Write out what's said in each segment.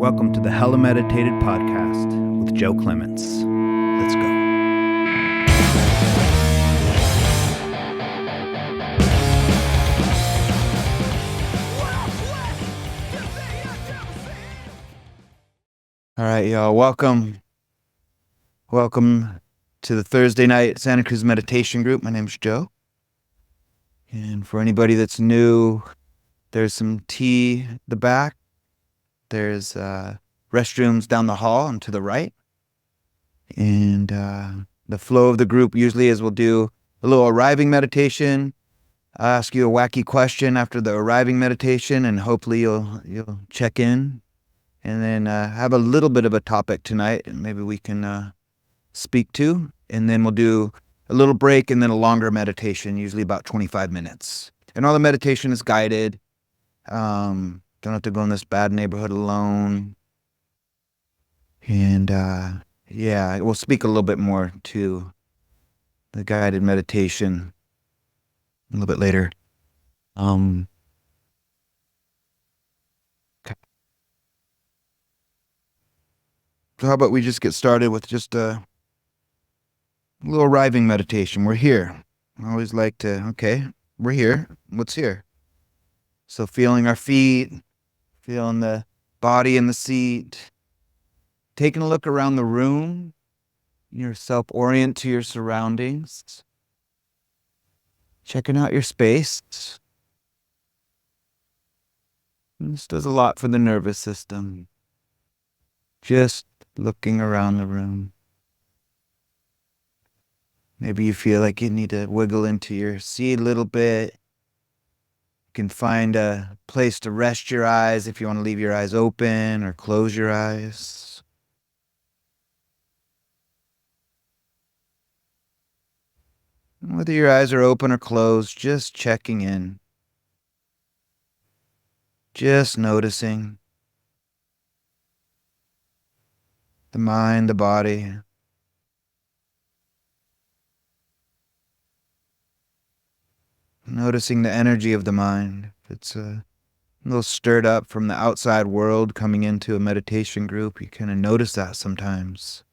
Welcome to the Hella Meditated podcast with Joe Clements. Let's go. All right, y'all. Welcome to the Thursday night Santa Cruz Meditation Group. My name's Joe. And for anybody that's new, there's some tea at the back. There's restrooms down the hall and to the right. And the flow of the group usually is we'll do a little arriving meditation. I'll ask you a wacky question after the arriving meditation, and hopefully you'll check in. And then have a little bit of a topic tonight, and maybe we can speak to. And then we'll do a little break and then a longer meditation, usually about 25 minutes. And all the meditation is guided. Don't have to go in this bad neighborhood alone. And we'll speak a little bit more to the guided meditation a little bit later. Okay. So how about we just get started with just a little arriving meditation. We're here. I always like to, we're here. What's here? So feeling our feet, feeling the body in the seat, taking a look around the room, yourself orient to your surroundings, checking out your space. This does a lot for the nervous system. Just looking around the room. Maybe you feel like you need to wiggle into your seat a little bit. You can find a place to rest your eyes if you want to leave your eyes open or close your eyes. Whether your eyes are open or closed, just checking in. Just noticing the mind, the body. Noticing the energy of the mind. If it's a little stirred up from the outside world coming into a meditation group, you kind of notice that sometimes.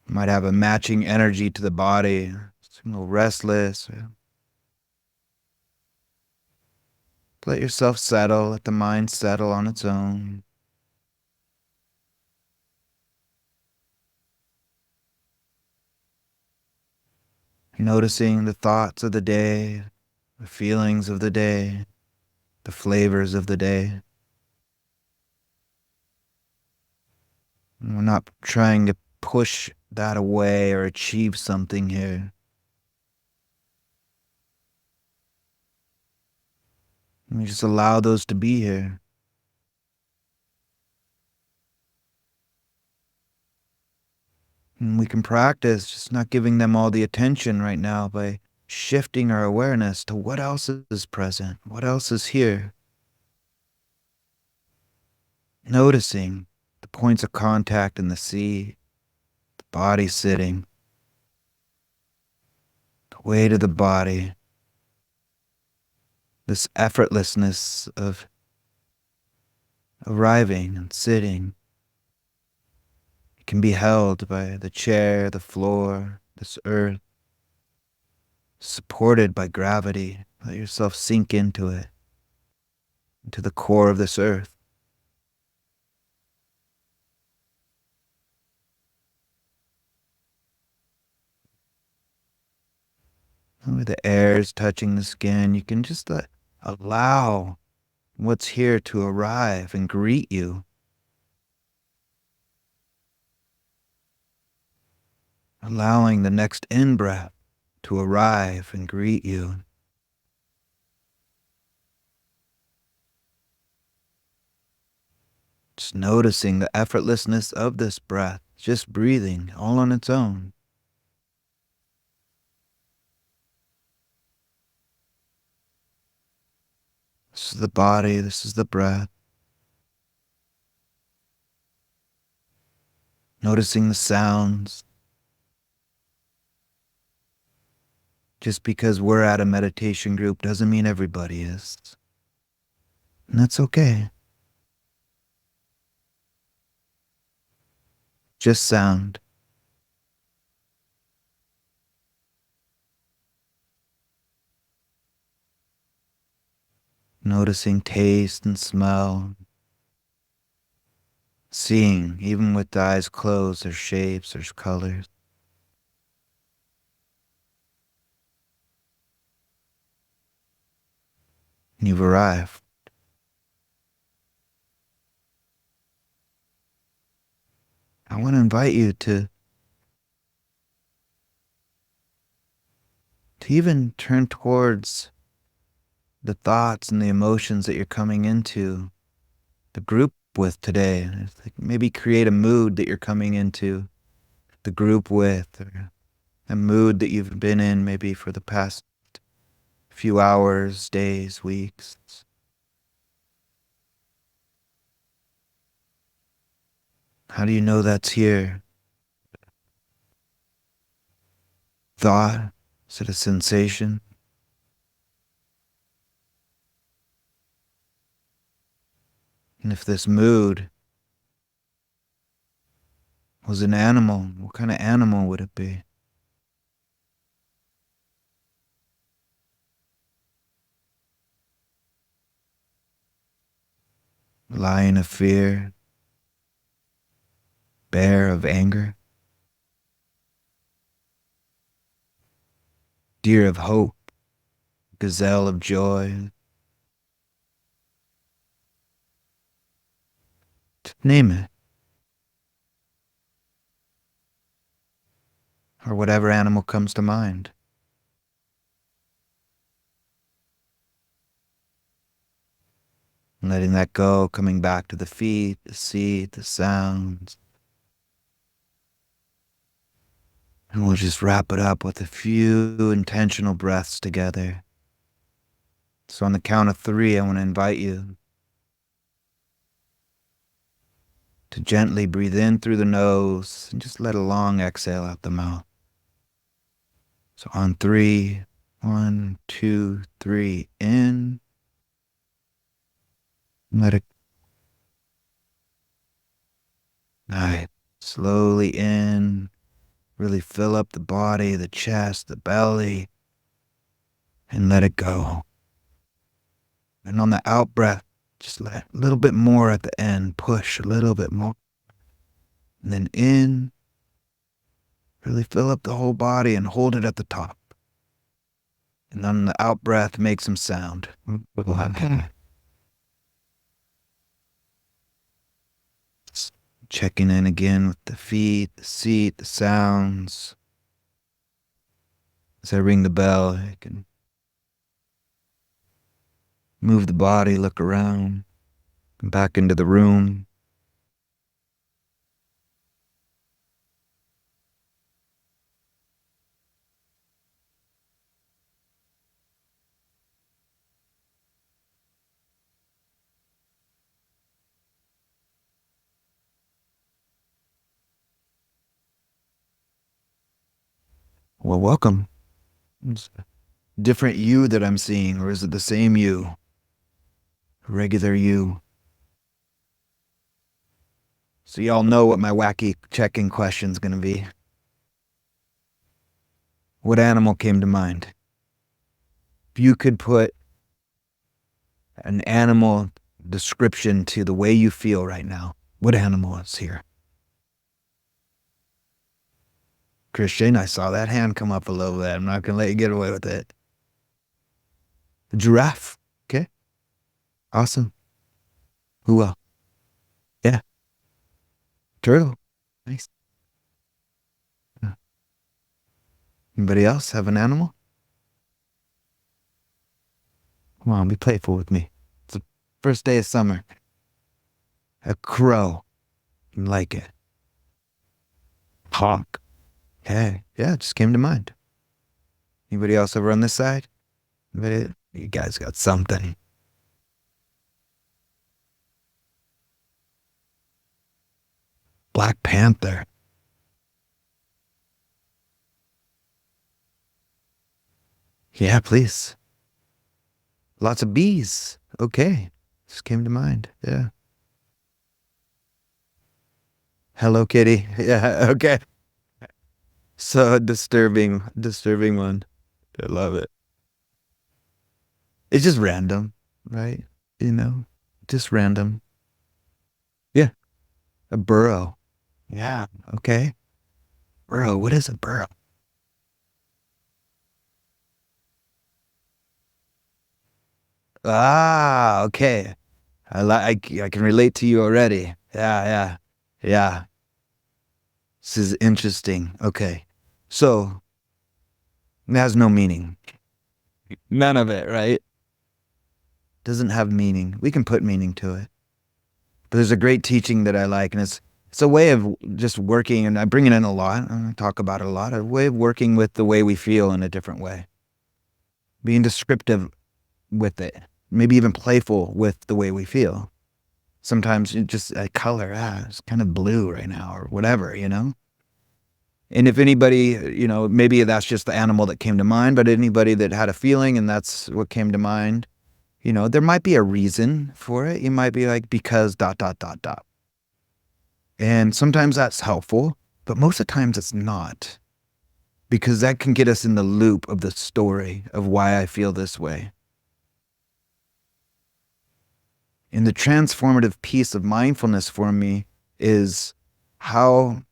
You might have a matching energy to the body. It's a little restless. Let yourself settle, let the mind settle on its own. Noticing the thoughts of the day, the feelings of the day, the flavors of the day. And we're not trying to push that away or achieve something here. And we just allow those to be here. And we can practice just not giving them all the attention right now by shifting our awareness to what else is present, what else is here. Noticing the points of contact in the seat, the body sitting, the weight of the body, this effortlessness of arriving and sitting. It can be held by the chair, the floor, this earth, supported by gravity. Let yourself sink into it, into the core of this earth. With the air is touching the skin, you can just allow what's here to arrive and greet you. Allowing the next in-breath to arrive and greet you. Just noticing the effortlessness of this breath, just breathing all on its own. This is the body, this is the breath. Noticing the sounds. Just because we're at a meditation group doesn't mean everybody is. And that's okay. just sound. Noticing taste and smell. Seeing, even with the eyes closed, there's shapes, there's colors. And you've arrived. I want to invite you to even turn towards the thoughts and the emotions that you're coming into the group with today. It's like maybe create a mood that you're coming into the group with, or a mood that you've been in maybe for the past few hours, days, weeks. How do you know that's here? Thought? Is it a sensation? And if this mood was an animal, what kind of animal would it be? Lion of fear, bear of anger, deer of hope, gazelle of joy. Name it. Or whatever animal comes to mind. And letting that go, coming back to the feet, the seat, the sounds. And we'll just wrap it up with a few intentional breaths together. So on the count of 3, I want to invite you to gently breathe in through the nose and just let a long exhale out the mouth. So on 3, 1, 2, 3, in. Let it. Nice. Slowly in. Really fill up the body, the chest, the belly, and let it go. And on the out breath, just let a little bit more at the end, push a little bit more. And then in, really fill up the whole body and hold it at the top. And on the out breath, make some sound. Checking in again with the feet, the seat, the sounds. As I ring the bell, I can move the body, look around, come back into the room. Well, welcome. It's a different you that I'm seeing, or is it the same you? A regular you. So y'all know what my wacky check-in question's gonna be. What animal came to mind? If you could put an animal description to the way you feel right now, what animal is here? Christian, I saw that hand come up a little bit. I'm not gonna let you get away with it. A giraffe. Okay. Awesome. Who else? Yeah. Turtle. Nice. Anybody else have an animal? Come on, be playful with me. It's the first day of summer. A crow. You like it. Hawk. Okay. Yeah, it just came to mind. Anybody else over on this side? Anybody? You guys got something. Black Panther. Yeah, please. Lots of bees. Okay. Just came to mind. Yeah. Hello Kitty. Yeah, okay. So disturbing one. I love it. It's just random, right? You know, just random. Yeah, a burrow. Yeah, okay. Burrow, what is a burrow? Ah, okay. I can relate to you already. Yeah, yeah. Yeah. This is interesting. Okay. So, it has no meaning. None of it, right? Doesn't have meaning. We can put meaning to it. But there's a great teaching that I like, and it's a way of just working, and I bring it in a lot, and I talk about it a lot, a way of working with the way we feel in a different way. Being descriptive with it. Maybe even playful with the way we feel. Sometimes you just a color, it's kind of blue right now, or whatever, you know? And if anybody, maybe that's just the animal that came to mind, but anybody that had a feeling and that's what came to mind, there might be a reason for it. You might be like, because dot, dot, dot, dot. And sometimes that's helpful, but most of the times it's not, because that can get us in the loop of the story of why I feel this way. And the transformative piece of mindfulness for me is how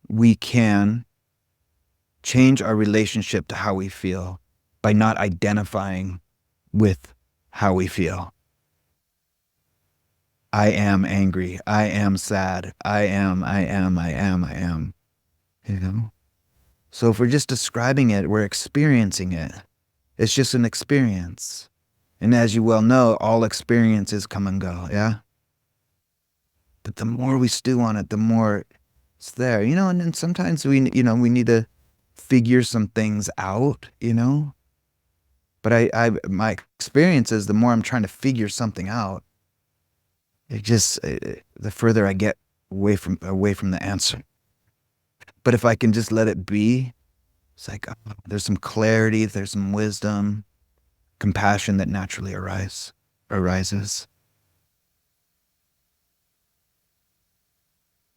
we can change our relationship to how we feel by not identifying with how we feel. I am angry. I am sad. I am. You know? So if we're just describing it, we're experiencing it. It's just an experience. And as you well know, all experiences come and go, yeah? But the more we stew on it, the more it's there, and then sometimes we need to figure some things out. But my experience is the more I'm trying to figure something out, the further I get away from the answer. But if I can just let it be, it's like, there's some clarity, there's some wisdom, compassion that naturally arises.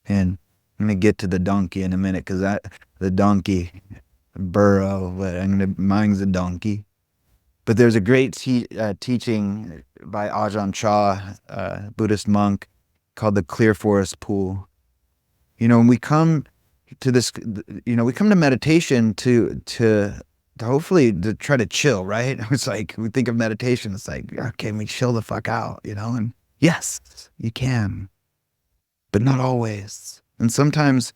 And I'm gonna get to the donkey in a minute, because the donkey burrow, but mine's a donkey. But there's a great teaching by Ajahn Chah, Buddhist monk, called the Clear Forest Pool. When we come to this, we come to meditation to hopefully to try to chill, right? It's like we think of meditation, it's like, okay, we chill the fuck out, and yes, you can, but not always. And sometimes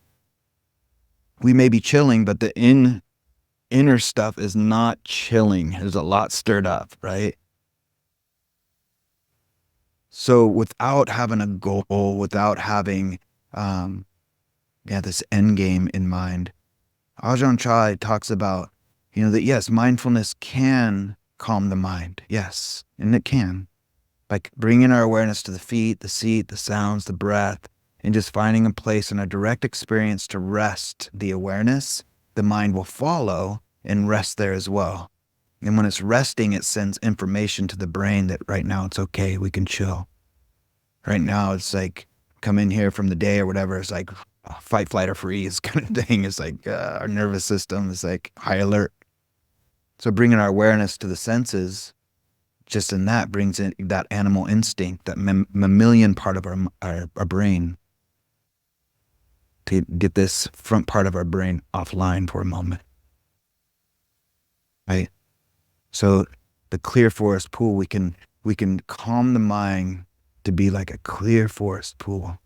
we may be chilling, but the inner stuff is not chilling. There's a lot stirred up, right? So without having a goal, without having, um, this end game in mind, Ajahn Chai talks about, that yes, mindfulness can calm the mind. Yes, and it can. By bringing our awareness to the feet, the seat, the sounds, the breath, and just finding a place in a direct experience to rest the awareness, the mind will follow and rest there as well. And when it's resting, it sends information to the brain that right now it's okay, we can chill. Right now it's like, come in here from the day or whatever, it's like fight, flight, or freeze kind of thing. It's like our nervous system is like high alert. So bringing our awareness to the senses, just in that, brings in that animal instinct, that mammalian part of our brain, to get this front part of our brain offline for a moment, right? So the clear forest pool, we can calm the mind to be like a clear forest pool,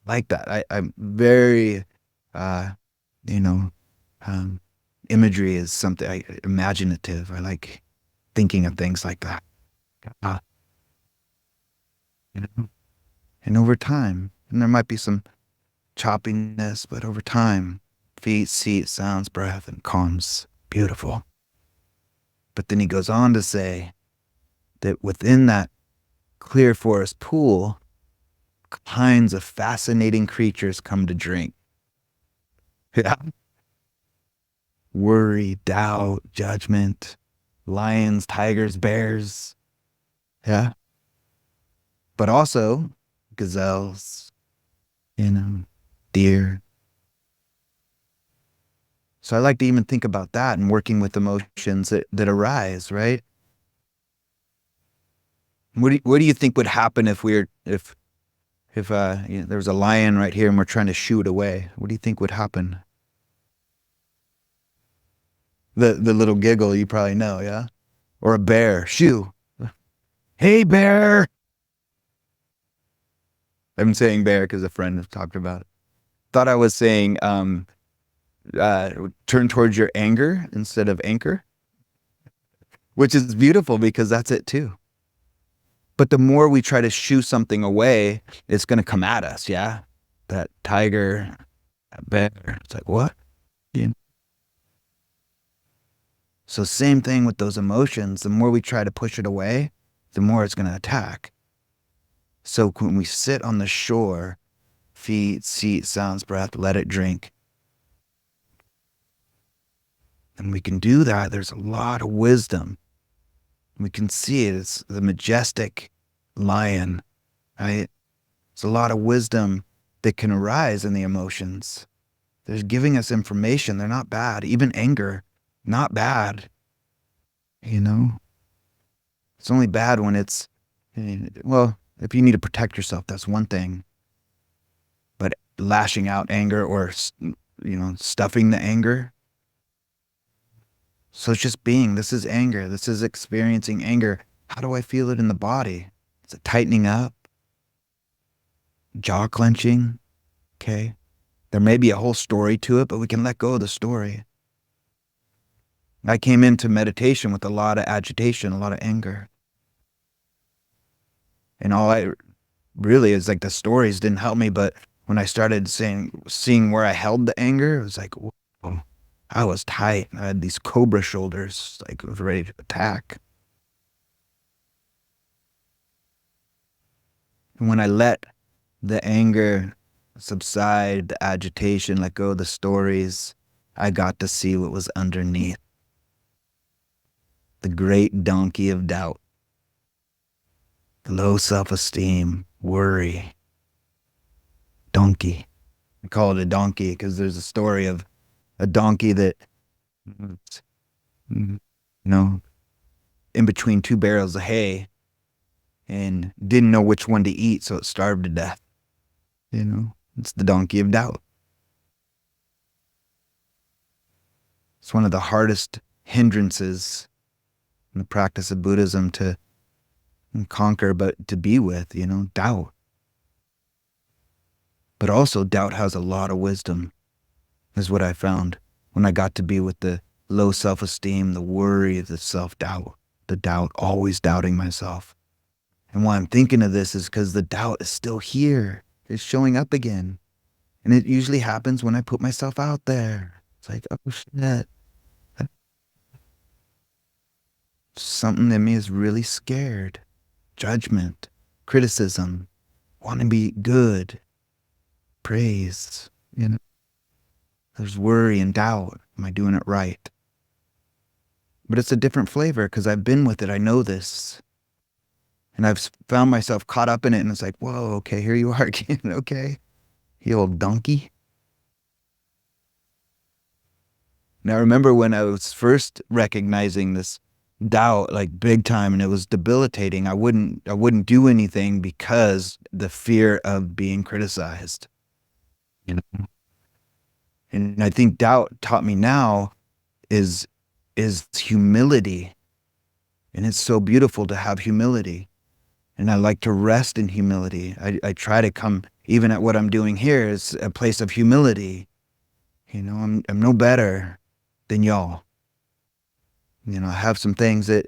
like that. I'm very, uh, you know, um, imagery is something imaginative. I like thinking of things like that. Uh, you know, and over time, and there might be some choppiness, but over time, feet, seat, sounds, breath, and calms. Beautiful. But then he goes on to say that within that clear forest pool, kinds of fascinating creatures come to drink. Yeah. Worry, doubt, judgment, lions, tigers, bears. Yeah. But also gazelles, you know, deer. So I like to even think about that and working with emotions that arise, right? What do you think would happen if there was a lion right here and we're trying to shoo it away? What do you think would happen? The little giggle you probably know, yeah? Or a bear, shoo. Hey bear. I'm saying bear because a friend has talked about it. Thought I was saying uh turn towards your anger instead of anchor, which is beautiful because that's it too. But the more we try to shoo something away, it's going to come at us. Yeah. That tiger, that bear. It's like, what? Yeah. So, same thing with those emotions. The more we try to push it away, the more it's going to attack. So, when we sit on the shore, feet, seat, sounds, breath, let it drink. And we can do that. There's a lot of wisdom. We can see it. It's the majestic lion, right? There's a lot of wisdom that can arise in the emotions. They're giving us information. They're not bad. Even anger, not bad. You know, it's only bad when it's, well, if you need to protect yourself, that's one thing. But lashing out anger or, stuffing the anger. So it's just being, this is anger. This is experiencing anger. How do I feel it in the body? Is it tightening up? Jaw clenching? Okay. There may be a whole story to it, but we can let go of the story. I came into meditation with a lot of agitation, a lot of anger. And all I really is like the stories didn't help me. But when I started seeing where I held the anger, it was like, whoa, I was tight. I had these cobra shoulders, like I was ready to attack. And when I let the anger subside, the agitation, let go of the stories, I got to see what was underneath. The great donkey of doubt, low self-esteem, worry, donkey. I call it a donkey because there's a story of a donkey that, you know, in between two barrels of hay and didn't know which one to eat, so it starved to death. It's the donkey of doubt. It's one of the hardest hindrances in the practice of Buddhism to conquer, but to be with, doubt. But also, doubt has a lot of wisdom, is what I found when I got to be with the low self-esteem, the worry, the self-doubt, the doubt, always doubting myself. And why I'm thinking of this is because the doubt is still here. It's showing up again. And it usually happens when I put myself out there. It's like, oh shit. Something in me is really scared. Judgment, criticism, want to be good, praise, There's worry and doubt. Am I doing it right? But it's a different flavor because I've been with it. I know this. And I've found myself caught up in it. And it's like, whoa, okay, here you are again. Okay. You old donkey. Now, I remember when I was first recognizing this doubt, like big time, and it was debilitating. I wouldn't do anything because the fear of being criticized. And I think doubt taught me now is humility. And it's so beautiful to have humility. And I like to rest in humility. I try to come, even at what I'm doing here, is a place of humility. I'm no better than y'all. I have some things that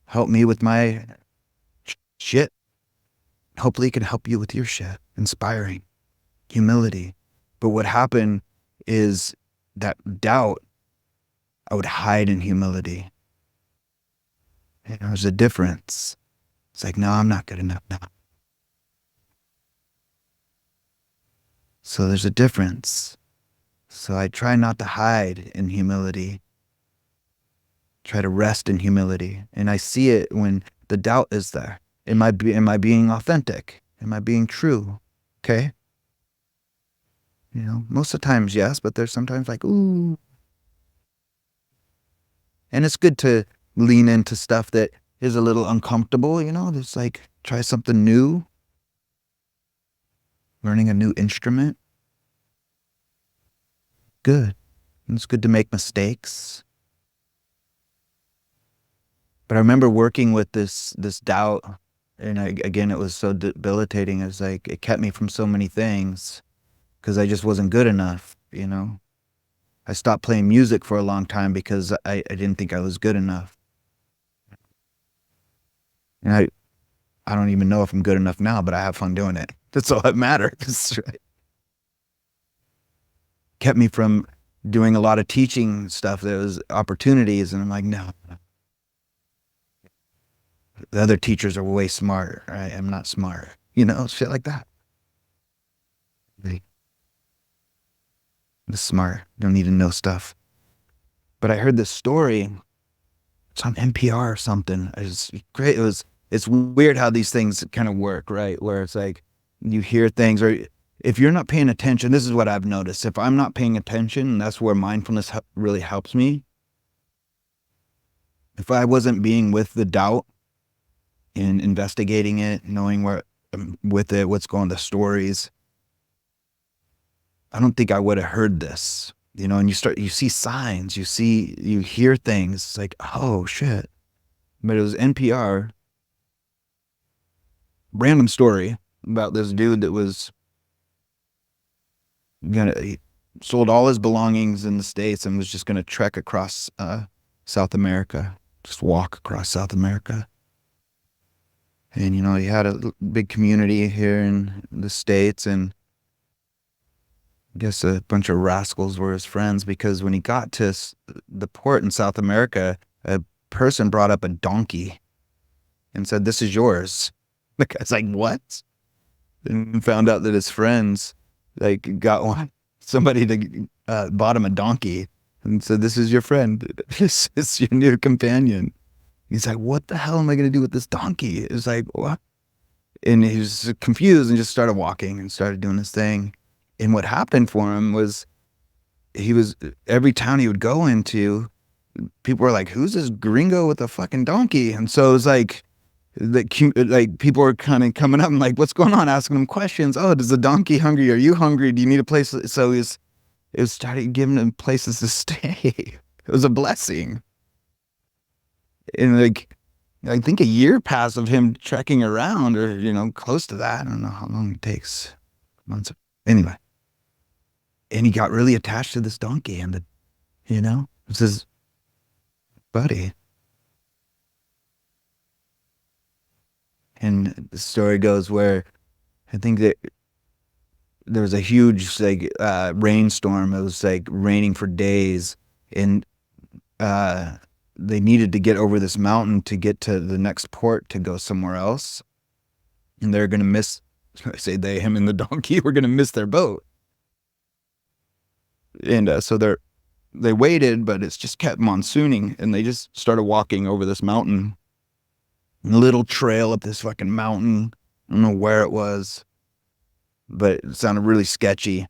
help me with my shit. Hopefully it can help you with your shit. Inspiring. Humility. But what happened is that doubt, I would hide in humility. There's a difference. It's like, no, I'm not good enough now. So there's a difference. So I try not to hide in humility. Try to rest in humility. And I see it when the doubt is there. Am I being authentic? Am I being true? Okay. Most of the times, yes, but there's sometimes like, ooh. And it's good to lean into stuff that is a little uncomfortable, just like try something new, learning a new instrument. Good. And it's good to make mistakes. But I remember working with this doubt, and again, it was so debilitating. It's like it kept me from so many things because I just wasn't good enough. I stopped playing music for a long time because I didn't think I was good enough. And I don't even know if I'm good enough now, but I have fun doing it. That's all that matters. Right? Kept me from doing a lot of teaching stuff. There was opportunities, and I'm like, no, the other teachers are way smarter. Right? I'm not smart. Shit like that. Like, I'm smart. Don't need to know stuff. But I heard this story. It's on NPR or something. It's great. It's weird how these things kind of work, right? Where it's like you hear things, or if you're not paying attention, this is what I've noticed. If I'm not paying attention, that's where mindfulness really helps me. If I wasn't being with the doubt and investigating it, knowing where with it, what's going, the stories, I don't think I would have heard this. And you see signs, you hear things. It's like, oh shit. But it was NPR, random story about this dude that was he sold all his belongings in the States and was just gonna trek across South America, just walk across South America. And he had a big community here in the States, and I guess a bunch of rascals were his friends because when he got to the port in South America, a person brought up a donkey and said, "This is yours." The guy's like, "What?" And found out that his friends like got one. Somebody to bought him a donkey and said, "This is your friend. This is your new companion." He's like, "What the hell am I going to do with this donkey?" It's like, "What?" And he was confused and just started walking and started doing his thing. And what happened for him was every town he would go into, people were like, "Who's this gringo with a fucking donkey?" And so it was like people were kind of coming up and like, "What's going on?" Asking him questions. "Oh, does the donkey hungry? Are you hungry? Do you need a place?" So it started giving him places to stay. It was a blessing. And like, I think a year passed of him trekking around, or close to that. I don't know how long it takes. Months. Anyway, and he got really attached to this donkey, and it's his buddy. And the story goes where I think that there was a huge like rainstorm. It was like raining for days, and uh, they needed to get over this mountain to get to the next port to go somewhere else, and they're gonna miss. I say they, him and the donkey, were gonna miss their boat, and so they waited, but it's just kept monsooning, and they just started walking over this mountain, little trail up this fucking mountain. I don't know where it was, but it sounded really sketchy.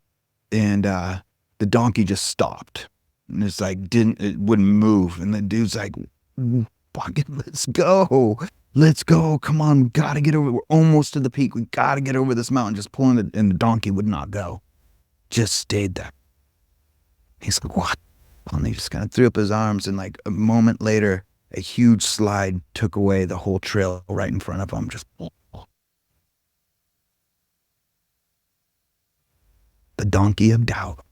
And the donkey just stopped, and it's like it wouldn't move. And the dude's like, "Fucking, let's go, come on, we gotta get over. We're almost to the peak. We gotta get over this mountain." Just pulling it, and the donkey would not go. Just stayed there. He's like, "What?" And he just kind of threw up his arms, and like a moment later, a huge slide took away the whole trail right in front of him. Just the donkey of doubt.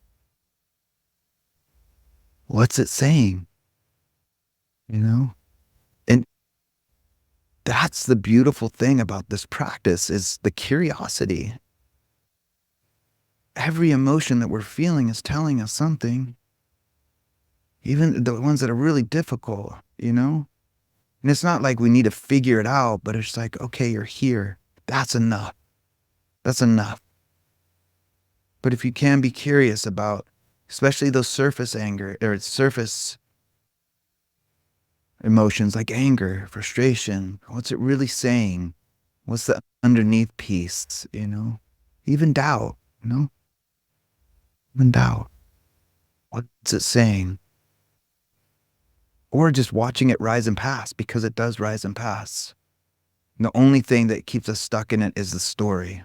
What's it saying? And that's the beautiful thing about this practice, is the curiosity. Every emotion that we're feeling is telling us something, even the ones that are really difficult. And it's not like we need to figure it out, but it's like, okay, you're here. That's enough. That's enough. But if you can be curious about, especially those surface anger or surface emotions like anger, frustration, what's it really saying? What's the underneath piece? Even doubt, in doubt. What's it saying? Or just watching it rise and pass, because it does rise and pass. And the only thing that keeps us stuck in it is the story.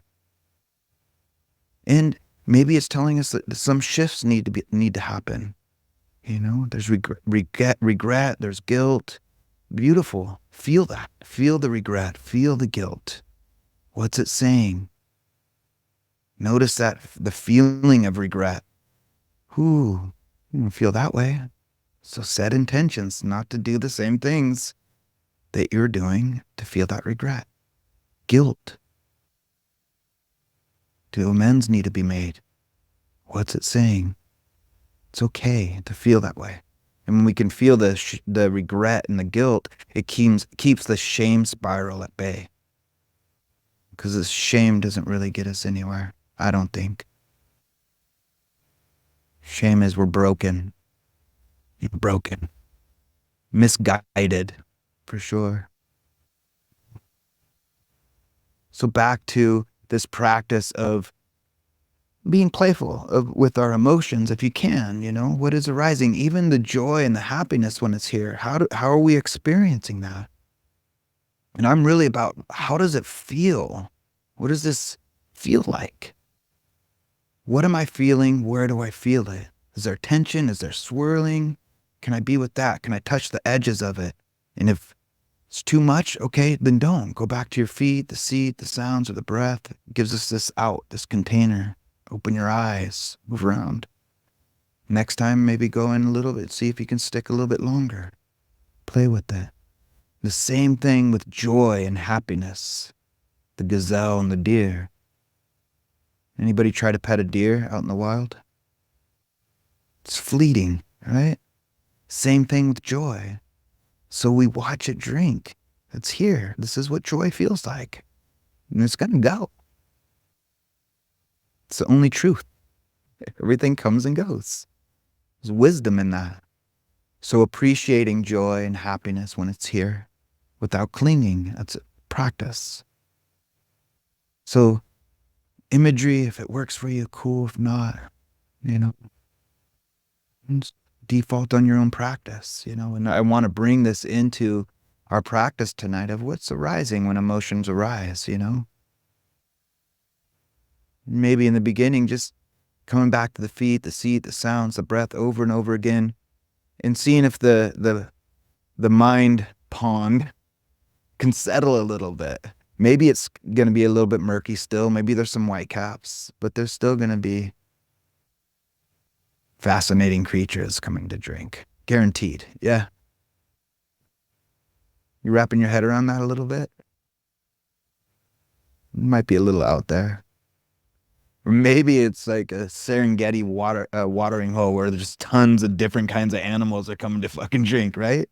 And maybe it's telling us that some shifts need to happen. There's regret, there's guilt. Beautiful. Feel that. Feel the regret. Feel the guilt. What's it saying? Notice that the feeling of regret. You don't feel that way. So set intentions not to do the same things that you're doing to feel that regret. Guilt. Do amends need to be made? What's it saying? It's okay to feel that way. And when we can feel the regret and the guilt, it keeps the shame spiral at bay. Because this shame doesn't really get us anywhere, I don't think. Shame is we're broken. Broken. Misguided, for sure. So back to this practice of being playful with our emotions, if you can, what is arising, even the joy and the happiness when it's here. How are we experiencing that? And I'm really about, how does it feel? What does this feel like? What am I feeling? Where do I feel it? Is there tension? Is there swirling? Can I be with that? Can I touch the edges of it? And if it's too much, okay, then don't. Go back to your feet, the seat, the sounds, or the breath. It gives us this container. Open your eyes, move around. Next time, maybe go in a little bit, see if you can stick a little bit longer. Play with it. The same thing with joy and happiness. The gazelle and the deer. Anybody try to pet a deer out in the wild? It's fleeting, right? Same thing with joy. So we watch it drink. It's here. This is what joy feels like. And it's gonna go. It's the only truth. Everything comes and goes. There's wisdom in that. So appreciating joy and happiness when it's here without clinging, that's a practice. So imagery, if it works for you, cool. If not, just default on your own practice, and I want to bring this into our practice tonight of what's arising when emotions arise, Maybe in the beginning, just coming back to the feet, the seat, the sounds, the breath over and over again, and seeing if the mind pond can settle a little bit. Maybe it's going to be a little bit murky still. Maybe there's some white caps, but there's still going to be fascinating creatures coming to drink. Guaranteed. Yeah. You wrapping your head around that a little bit? It might be a little out there. Or maybe it's like a Serengeti watering hole where there's tons of different kinds of animals are coming to fucking drink, right?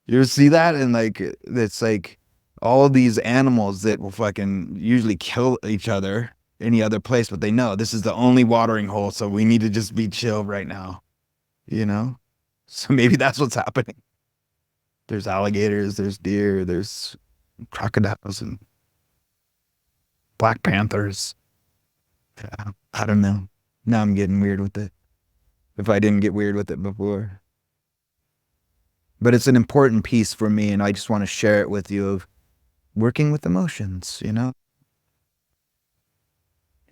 You ever see that? And it's like all these animals that will fucking usually kill each other any other place, but they know this is the only watering hole, so we need to just be chill right now, So maybe that's what's happening. There's alligators, there's deer, there's crocodiles and black panthers. Yeah, I don't know. Now I'm getting weird with it. If I didn't get weird with it before. But it's an important piece for me, and I just want to share it with you of working with emotions,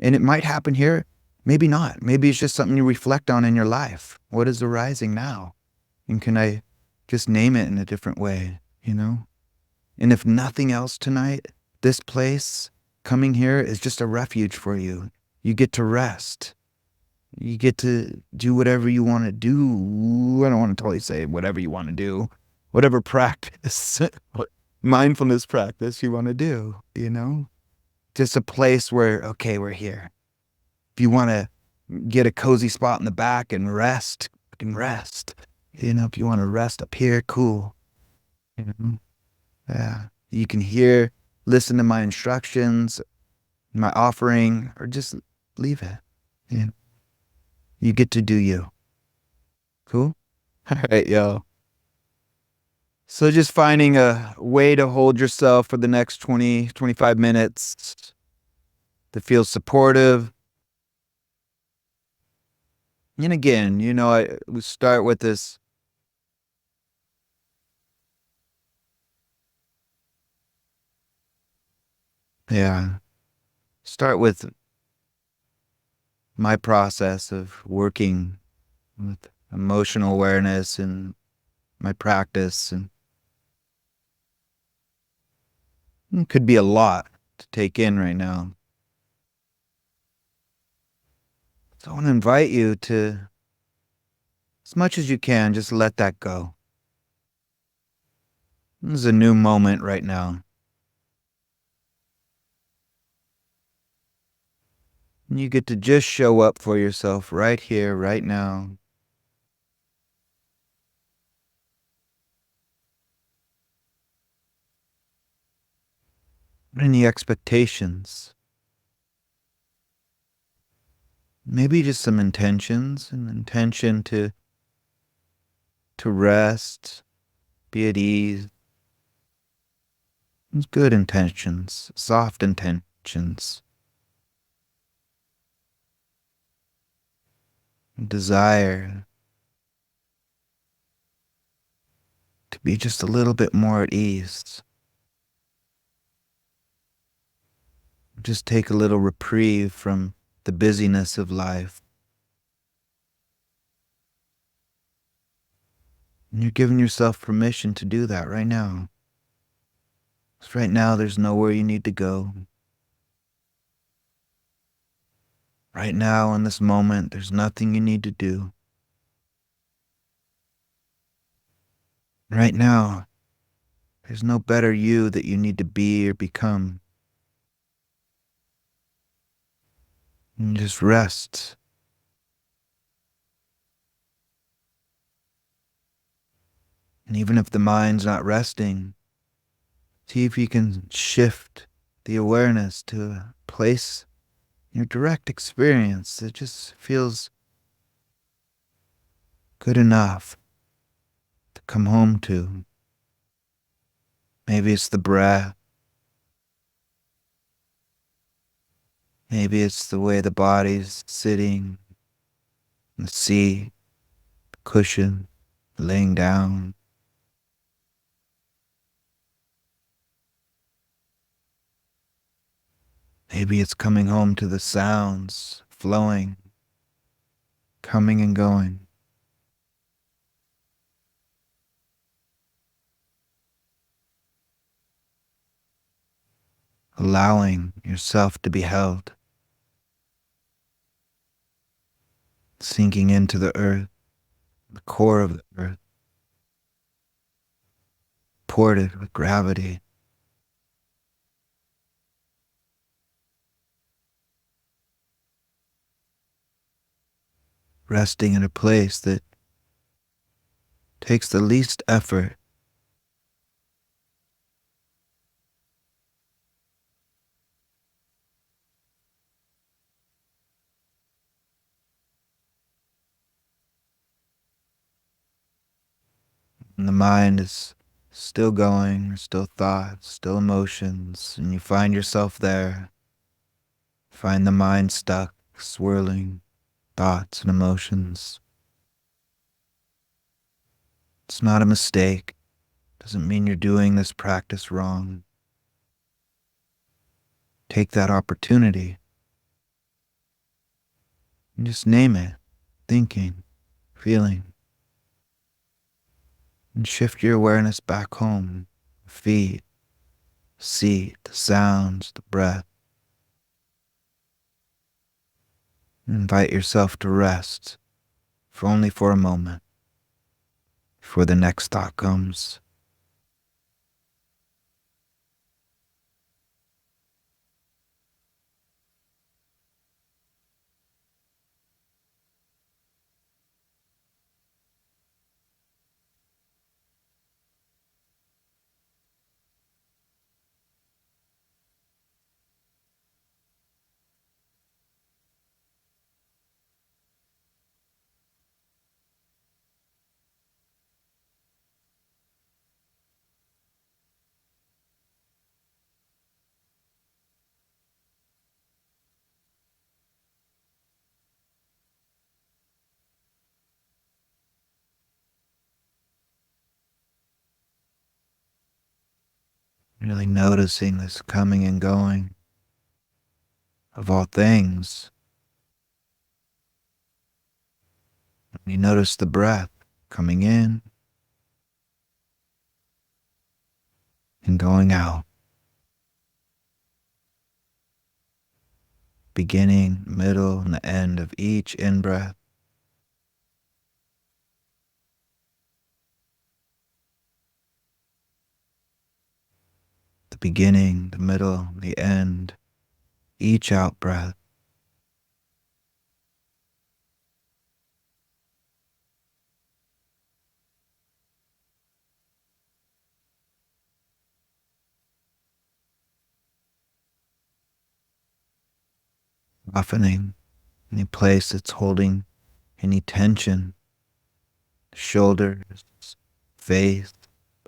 And it might happen here, maybe not. Maybe it's just something you reflect on in your life. What is arising now? And can I just name it in a different way, And if nothing else tonight, this place, coming here, is just a refuge for you. You get to rest. You get to do whatever you want to do. I don't want to totally say whatever you want to do. Whatever practice, mindfulness practice you want to do, Just a place where, okay, we're here. If you want to get a cozy spot in the back and rest, you can rest. If you want to rest up here, cool. Yeah. You can listen to my instructions, my offering, or just leave it. You get to do you. Cool? All right, yo. So just finding a way to hold yourself for the next 20, 25 minutes that feels supportive, And again, we start with this. Yeah, start with my process of working with emotional awareness and my practice, and it could be a lot to take in right now. So I want to invite you to, as much as you can, just let that go. This is a new moment right now. And you get to just show up for yourself right here, right now. Any expectations? Maybe just some intentions, an intention to rest, be at ease. Good intentions, soft intentions, desire to be just a little bit more at ease. Just take a little reprieve from the busyness of life. And you're giving yourself permission to do that right now. 'Cause right now, there's nowhere you need to go. Right now, in this moment, there's nothing you need to do. Right now, there's no better you that you need to be or become. And just rest. And even if the mind's not resting, see if you can shift the awareness to a place in your direct experience that just feels good enough to come home to. Maybe it's the breath. Maybe it's the way the body's sitting in the seat, the cushion, laying down. Maybe it's coming home to the sounds flowing, coming and going, allowing yourself to be held, sinking into the earth, the core of the earth, ported with gravity, resting in a place that takes the least effort. And the mind is still going, still thoughts, still emotions, and you find yourself there. Find the mind stuck, swirling thoughts and emotions. It's not a mistake. Doesn't mean you're doing this practice wrong. Take that opportunity and just name it. Thinking, feeling, and shift your awareness back home. Feet, seat, the sounds, the breath. Invite yourself to rest for only for a moment before the next thought comes. Really noticing this coming and going of all things. You notice the breath coming in and going out. Beginning, middle, and the end of each in-breath. The beginning, the middle, the end, each out-breath. Softening any place that's holding any tension. Shoulders, face,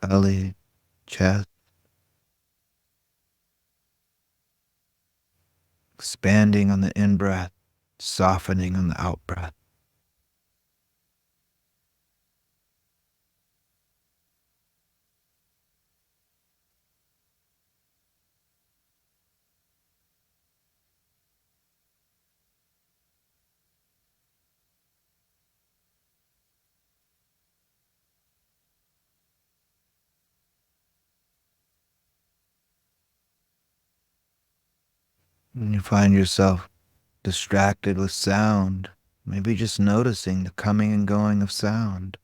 belly, chest. Expanding on the in-breath, softening on the out-breath. When you find yourself distracted with sound, maybe just noticing the coming and going of sound.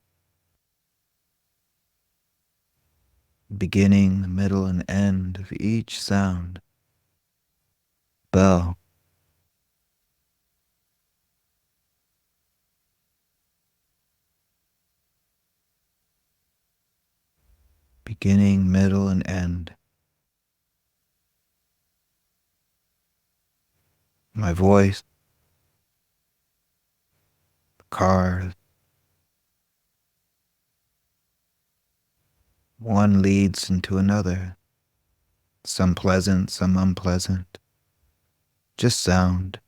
Beginning, the middle, and end of each sound. Bell, beginning, middle, and end. My voice, cars. One leads into another. Some pleasant, some unpleasant. Just sound.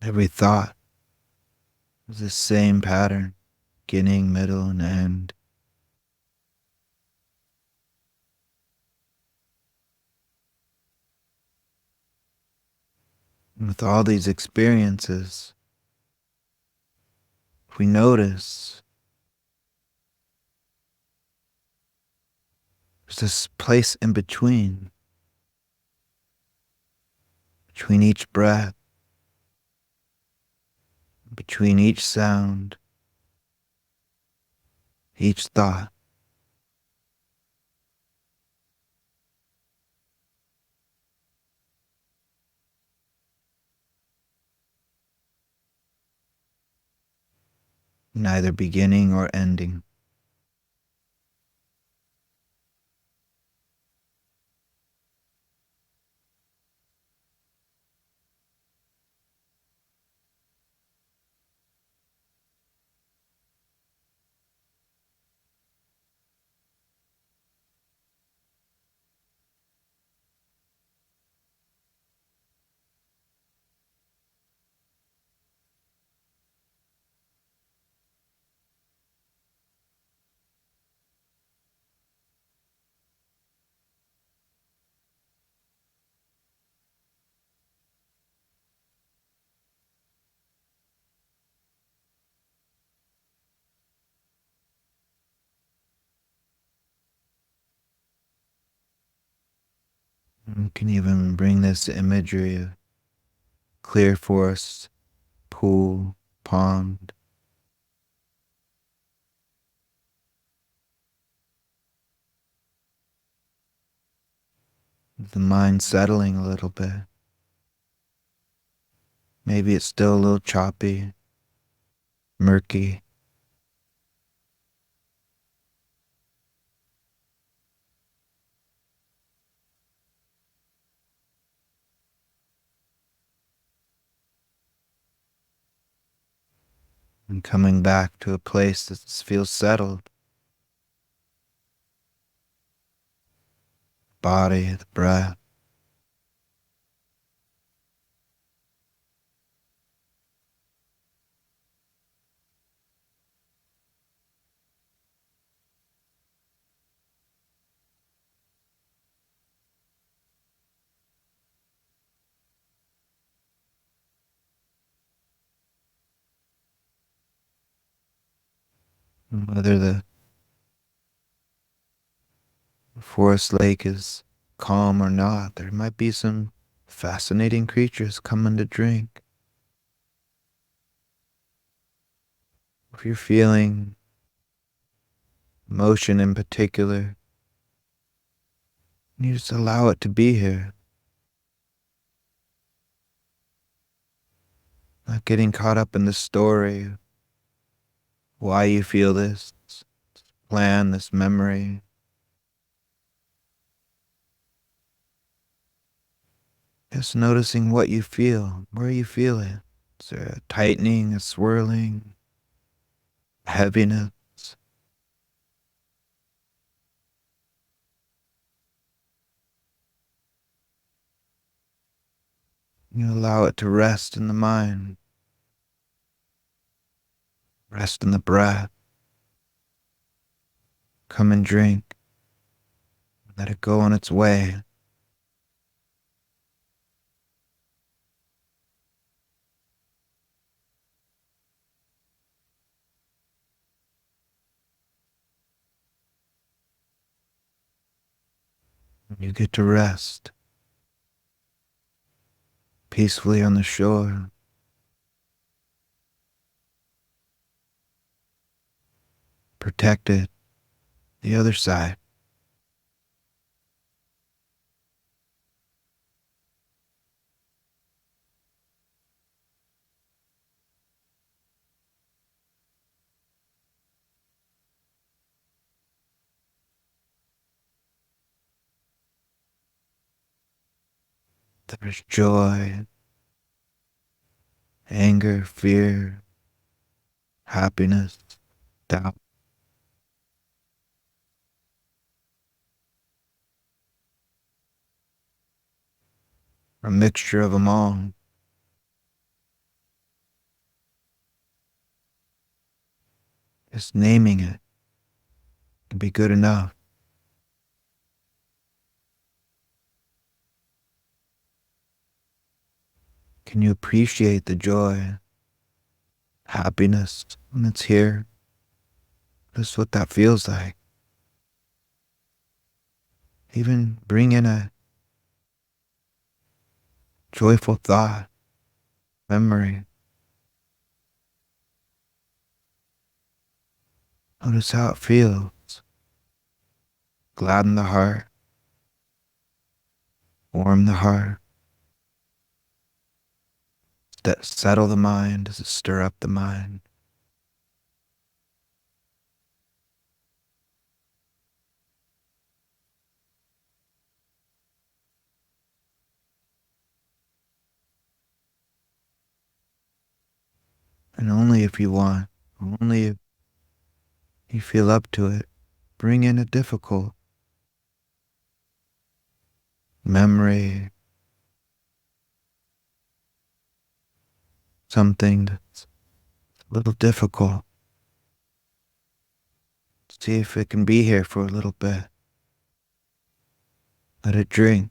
Every thought is the same pattern. Beginning, middle, and end. And with all these experiences, if we notice there's this place in between each breath, between each sound, each thought. Neither beginning or ending. You can even bring this imagery of clear forest, pool, pond, the mind settling a little bit. Maybe it's still a little choppy, murky. and coming back to a place that feels settled. Body, the breath. And whether the forest lake is calm or not, there might be some fascinating creatures coming to drink. If you're feeling emotion in particular, you just allow it to be here. Not getting caught up in the story, why you feel this plan, this memory. Just noticing what you feel, where you feel it. Is there a tightening, a swirling, heaviness? You allow it to rest in the mind, rest in the breath. Come and drink. Let it go on its way. You get to rest peacefully on the shore. Protected. The other side. There's joy, anger, fear, happiness, doubt. A mixture of them all. Just naming it can be good enough. Can you appreciate the joy, happiness when it's here? Just what that feels like. Even bring in a joyful thought, memory. Notice how it feels. Gladden the heart, warm the heart. Settle the mind? Does it stir up the mind? And only if you want, only if you feel up to it, bring in a difficult memory, something that's a little difficult. See if it can be here for a little bit. Let it drink.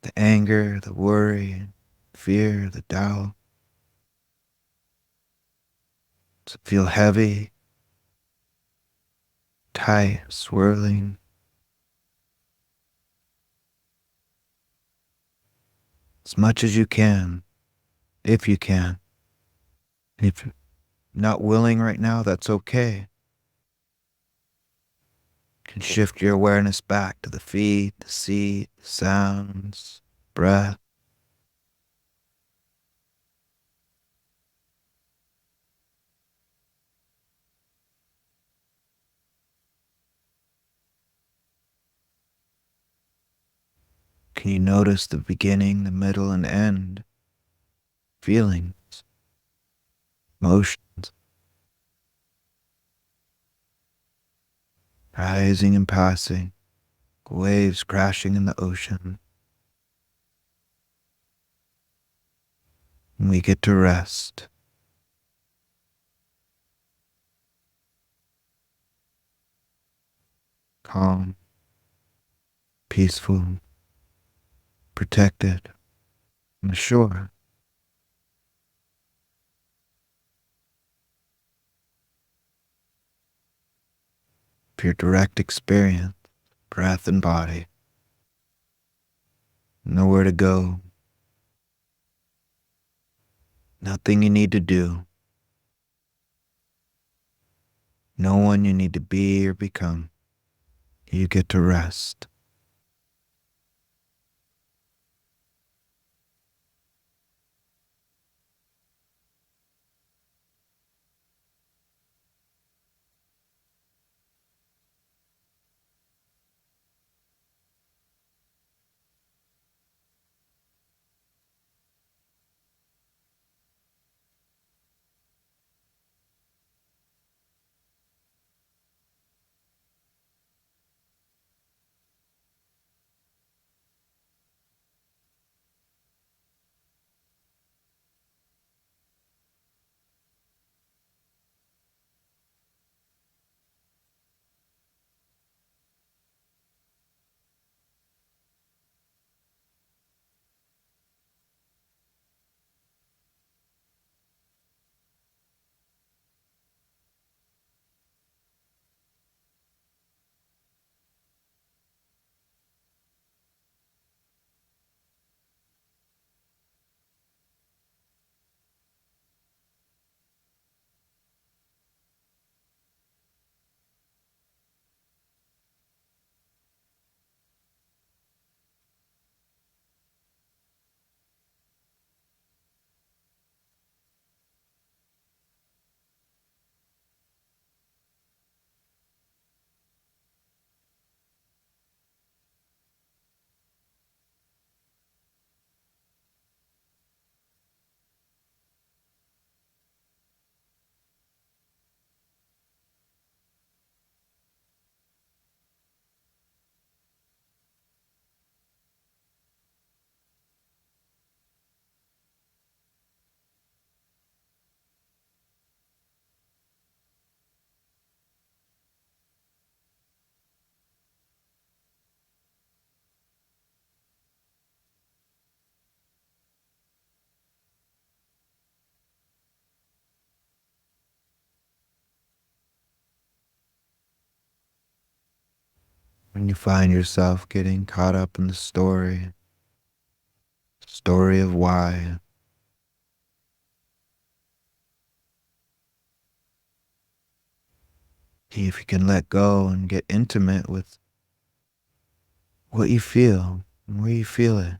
The anger, the worry, fear, the doubt. Does it feel heavy, tight, swirling? As much as you can, if you can. If you're not willing right now, that's okay. You can shift your awareness back to the feet, the seat, the sounds, breath. Can you notice the beginning, the middle, and end feelings? motions, rising and passing, waves crashing in the ocean. And we get to rest. Calm, peaceful, protected, and sure. Of your direct experience, breath and body. Nowhere to go, nothing you need to do, no one you need to be or become. You get to rest. When you find yourself getting caught up in the story of why, see if you can let go and get intimate with what you feel and where you feel it.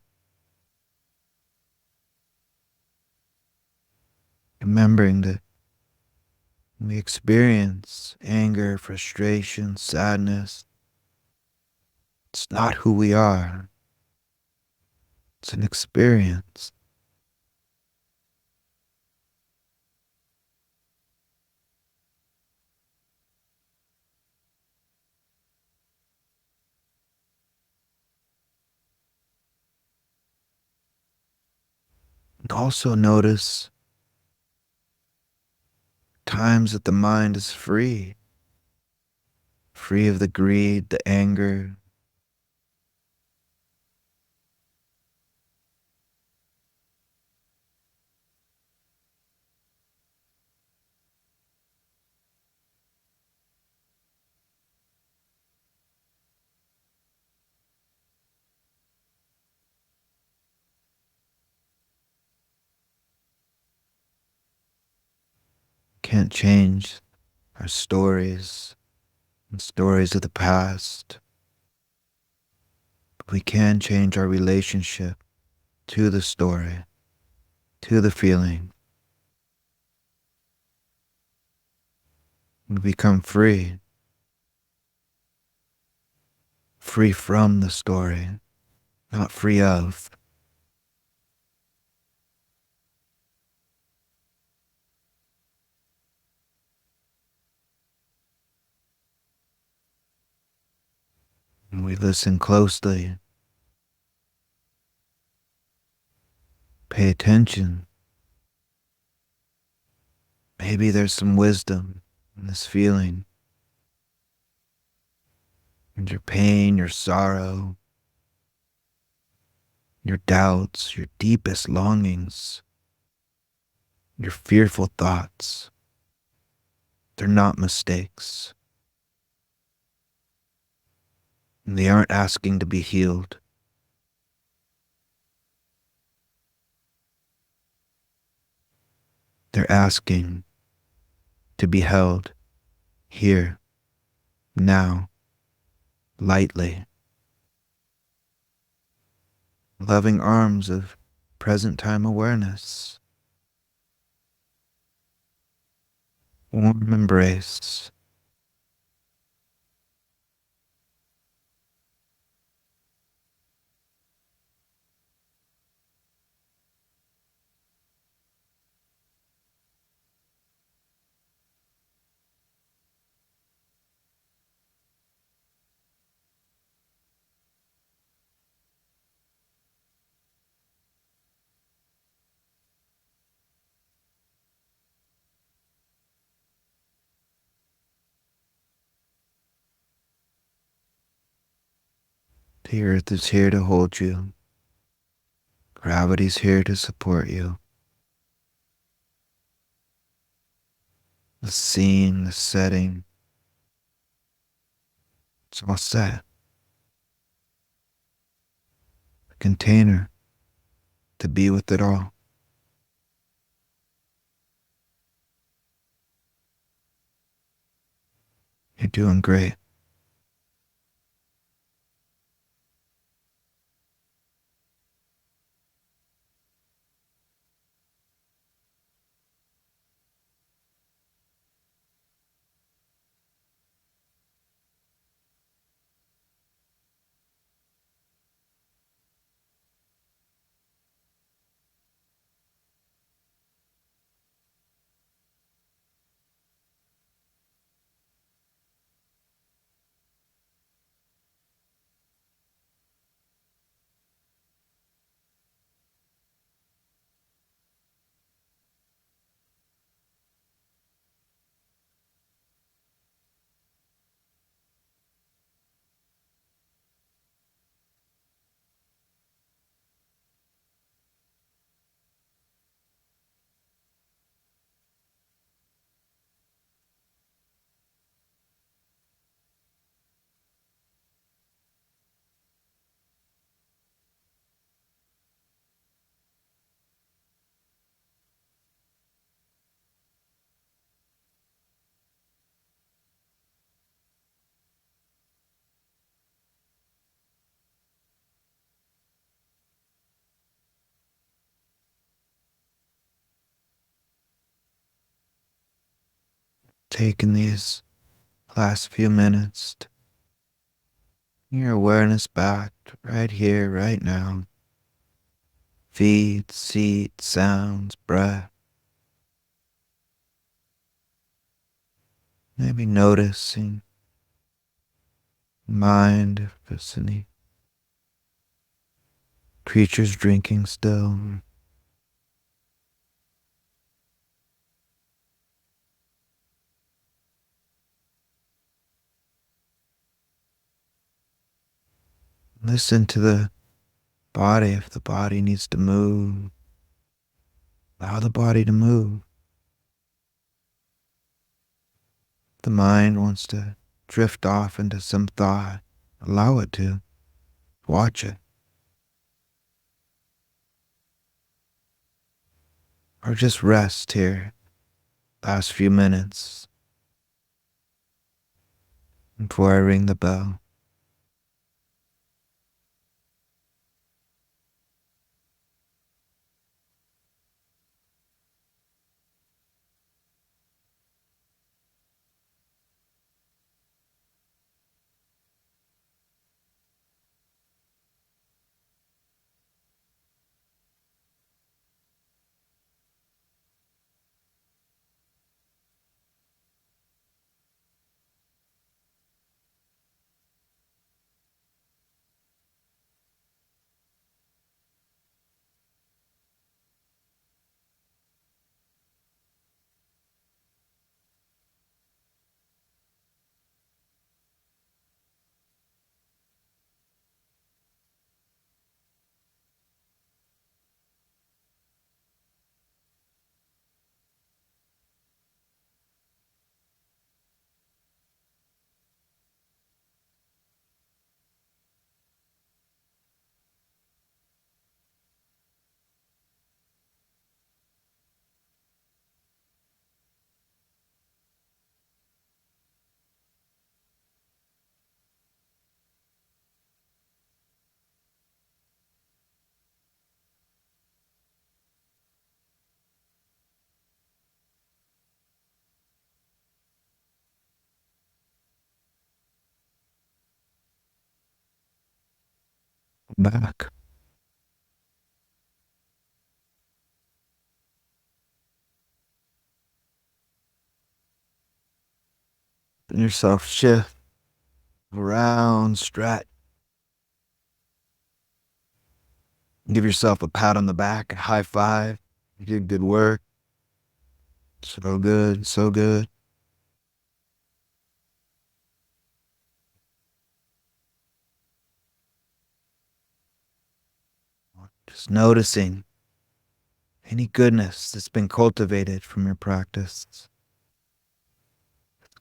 Remembering that when we experience anger, frustration, sadness, it's not who we are. It's an experience. And also notice times that the mind is free of the greed, the anger. Can't change our stories and stories of the past, but we can change our relationship to the story, to the feeling. We become free from the story, not free of. We listen closely, pay attention. Maybe there's some wisdom in this feeling, and your pain, your sorrow, your doubts, your deepest longings, your fearful thoughts. They're not mistakes, and they aren't asking to be healed. They're asking to be held here, now, lightly, loving arms of present time awareness, warm embrace. The earth is here to hold you. Gravity's here to support you. The scene, the setting, it's all set. A container to be with it all. You're doing great. Taking these last few minutes to bring your awareness back to right here, right now. Feet, seat, sounds, breath. Maybe noticing mind if there's any creatures drinking still. Listen to the body if the body needs to move. Allow the body to move. If the mind wants to drift off into some thought, allow it to. Watch it. Or just rest here last few minutes before I ring the bell. back. Let yourself shift around, stretch. Give yourself a pat on the back, a high five. You did good work. So good, so good. Just noticing any goodness that's been cultivated from your practice.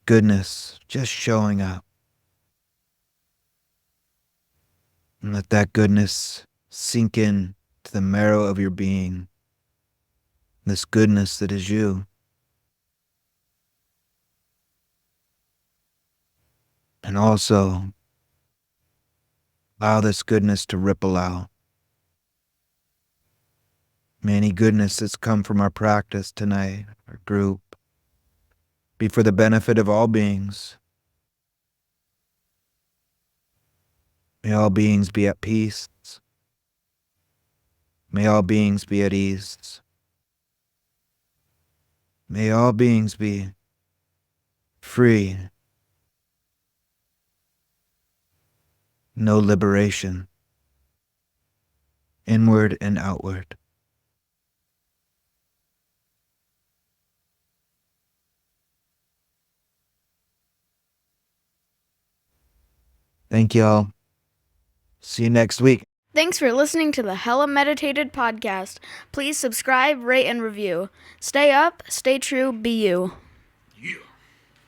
Goodness just showing up. And let that goodness sink in to the marrow of your being. This goodness that is you. And also allow this goodness to ripple out. May any goodness that's come from our practice tonight, our group, be for the benefit of all beings. May all beings be at peace. May all beings be at ease. May all beings be free. No liberation, inward and outward. Thank y'all. See you next week. Thanks for listening to the Hella Meditated podcast. Please subscribe, rate, and review. Stay up, stay true, be you. Yeah.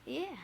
Yeah.